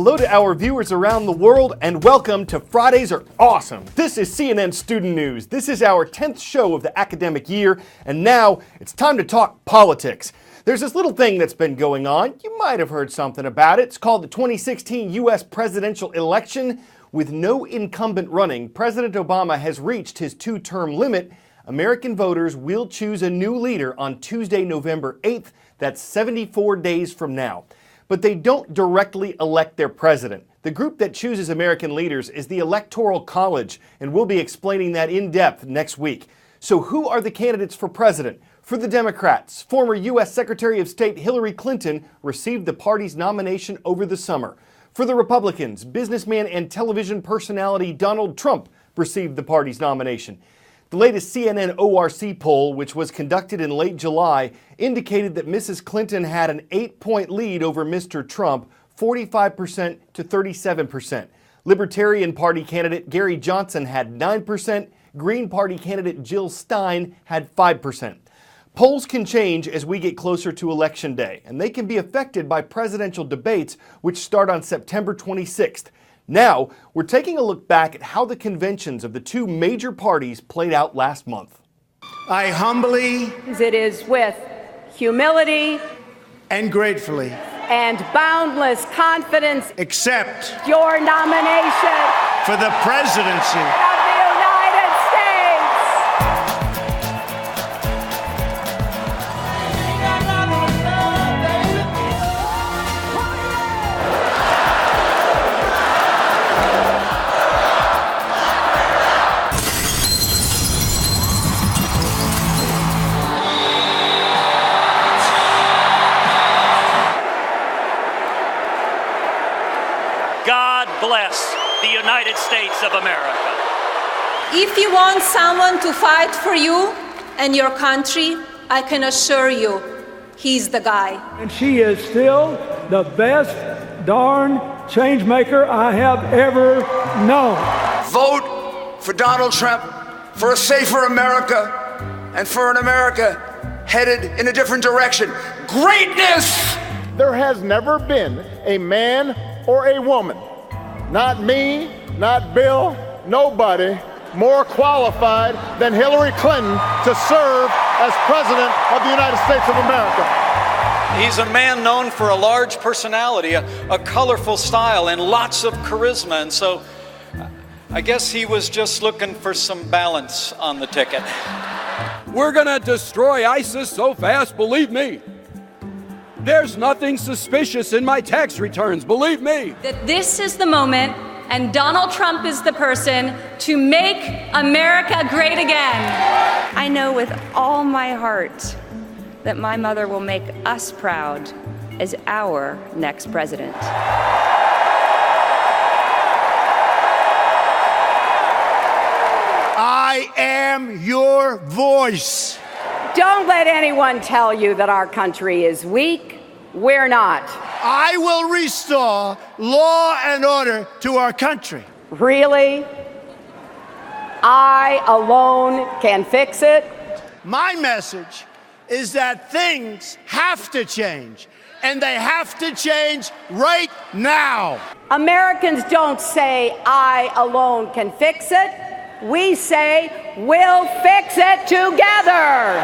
Hello to our viewers around the world and welcome to Fridays Are Awesome. This is CNN Student News. This is our 10th show of the academic year, and now it's time to talk politics. There's this little thing that's been going on. You might have heard something about it. It's called the 2016 U.S. presidential election. With no incumbent running, President Obama has reached his two-term limit. American voters will choose a new leader on Tuesday, November 8th. That's 74 days from now. But they don't directly elect their president. The group that chooses American leaders is the Electoral College, and we'll be explaining that in depth next week. So who are the candidates for president? For the Democrats, former U.S. Secretary of State Hillary Clinton received the party's nomination over the summer. For the Republicans, businessman and television personality Donald Trump received the party's nomination. The latest CNN ORC poll, which was conducted in late July, indicated that Mrs. Clinton had an 8-point lead over Mr. Trump, 45% to 37%. Libertarian Party candidate Gary Johnson had 9%. Green Party candidate Jill Stein had 5%. Polls can change as we get closer to Election Day, and they can be affected by presidential debates, which start on September 26th. Now, we're taking a look back at how the conventions of the two major parties played out last month. I humbly, it is with humility and gratefully and boundless confidence accept your nomination for the presidency of the United States. God bless the United States of America. If you want someone to fight for you and your country, I can assure you, he's the guy. And she is still the best darn change maker I have ever known. Vote for Donald Trump, for a safer America, and for an America headed in a different direction. Greatness! There has never been a man or a woman, not me, not Bill, nobody, more qualified than Hillary Clinton to serve as President of the United States of America. He's a man known for a large personality, a colorful style, and lots of charisma, and so I guess he was just looking for some balance on the ticket. We're gonna destroy ISIS so fast, believe me. There's nothing suspicious in my tax returns, believe me. That this is the moment, and Donald Trump is the person to make America great again. I know with all my heart that my mother will make us proud as our next president. I am your voice. Don't let anyone tell you that our country is weak. We're not. I will restore law and order to our country. Really? I alone can fix it? My message is that things have to change, and they have to change right now. Americans don't say, I alone can fix it. We say, we'll fix it together.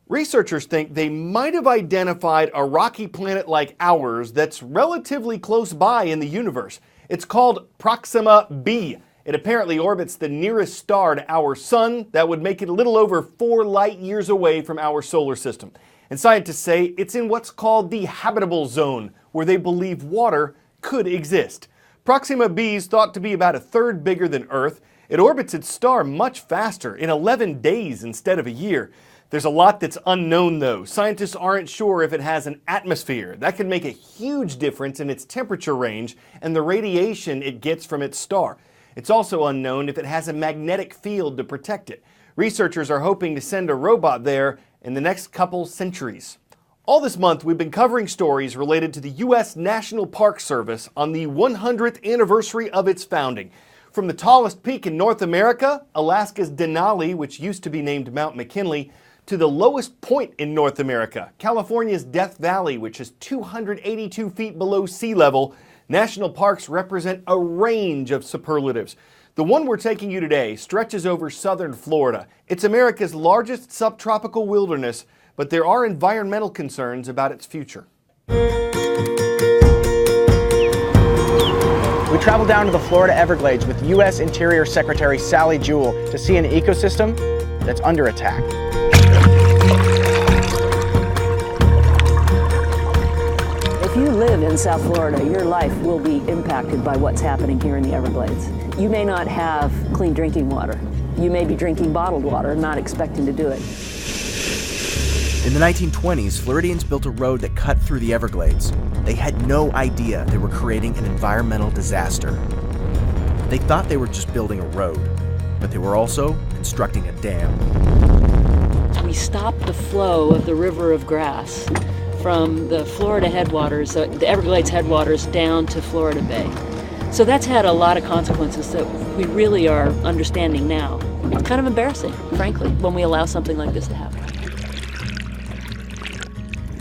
Researchers think they might have identified a rocky planet like ours that's relatively close by in the universe. It's called Proxima b. It apparently orbits the nearest star to our sun. That would make it a little over 4 light years away from our solar system. And scientists say it's in what's called the habitable zone, where they believe water could exist. Proxima b is thought to be about a third bigger than Earth. It orbits its star much faster, in 11 days instead of a year. There's a lot that's unknown, though. Scientists aren't sure if it has an atmosphere. That could make a huge difference in its temperature range and the radiation it gets from its star. It's also unknown if it has a magnetic field to protect it. Researchers are hoping to send a robot there in the next couple centuries. All this month, we've been covering stories related to the U.S. National Park Service on the 100th anniversary of its founding. From the tallest peak in North America, Alaska's Denali, which used to be named Mount McKinley, to the lowest point in North America, California's Death Valley, which is 282 feet below sea level. National parks represent a range of superlatives. The one we're taking you today stretches over southern Florida. It's America's largest subtropical wilderness, but there are environmental concerns about its future. We traveled down to the Florida Everglades with U.S. Interior Secretary Sally Jewell to see an ecosystem that's under attack. If you live in South Florida, your life will be impacted by what's happening here in the Everglades. You may not have clean drinking water. You may be drinking bottled water and not expecting to do it. In the 1920s, Floridians built a road that cut through the Everglades. They had no idea they were creating an environmental disaster. They thought they were just building a road, but they were also constructing a dam. We stopped the flow of the river of grass from the Florida headwaters, the Everglades headwaters, down to Florida Bay. So that's had a lot of consequences that we really are understanding now. It's kind of embarrassing, frankly, when we allow something like this to happen.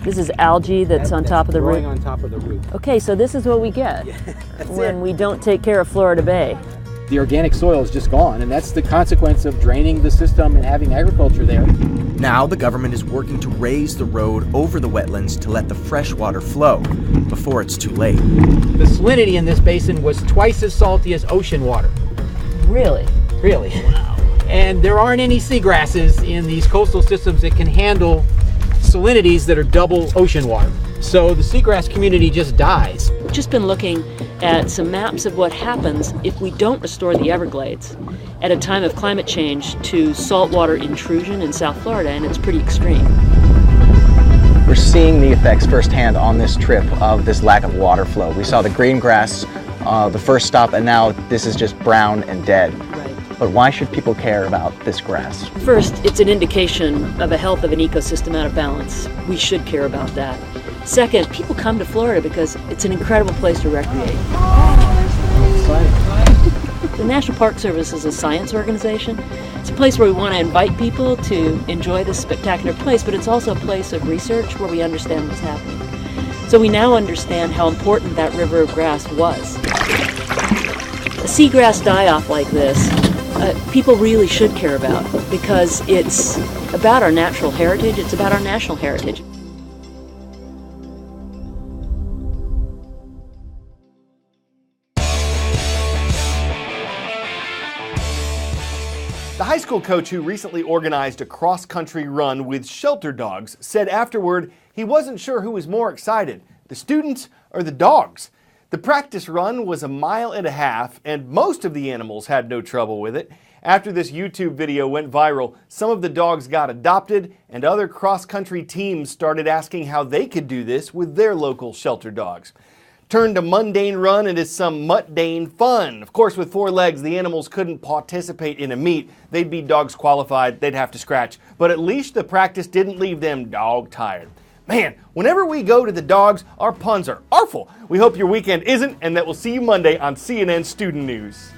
This is algae that's on top of the root? on top of the root. Okay, so this is what we get when we don't take care of Florida Bay. The organic soil is just gone, and that's the consequence of draining the system and having agriculture there. Now the government is working to raise the road over the wetlands to let the fresh water flow before it's too late. The salinity in this basin was twice as salty as ocean water. Really? Really. Wow. And there aren't any seagrasses in these coastal systems that can handle salinities that are double ocean water. So the seagrass community just dies. We've just been looking at some maps of what happens if we don't restore the Everglades at a time of climate change to saltwater intrusion in South Florida, and it's pretty extreme. We're seeing the effects firsthand on this trip of this lack of water flow. We saw the green grass, the first stop, and now this is just brown and dead. But why should people care about this grass? First, it's an indication of the health of an ecosystem out of balance. We should care about that. Second, people come to Florida because it's an incredible place to recreate. The National Park Service is a science organization. It's a place where we want to invite people to enjoy this spectacular place, but it's also a place of research where we understand what's happening. So we now understand how important that river of grass was. A seagrass die-off like this, people really should care about, because it's about our natural heritage, it's about our national heritage. The high school coach who recently organized a cross-country run with shelter dogs said afterward he wasn't sure who was more excited, the students or the dogs. The practice run was 1.5 miles, and most of the animals had no trouble with it. After this YouTube video went viral, some of the dogs got adopted, and other cross-country teams started asking how they could do this with their local shelter dogs. Turned a mundane run into some mundane fun. Of course, with 4 legs, the animals couldn't participate in a meet. They'd be dogs qualified, they'd have to scratch. But at least the practice didn't leave them dog-tired. Man, whenever we go to the dogs, our puns are awful. We hope your weekend isn't, and that we'll see you Monday on CNN Student News.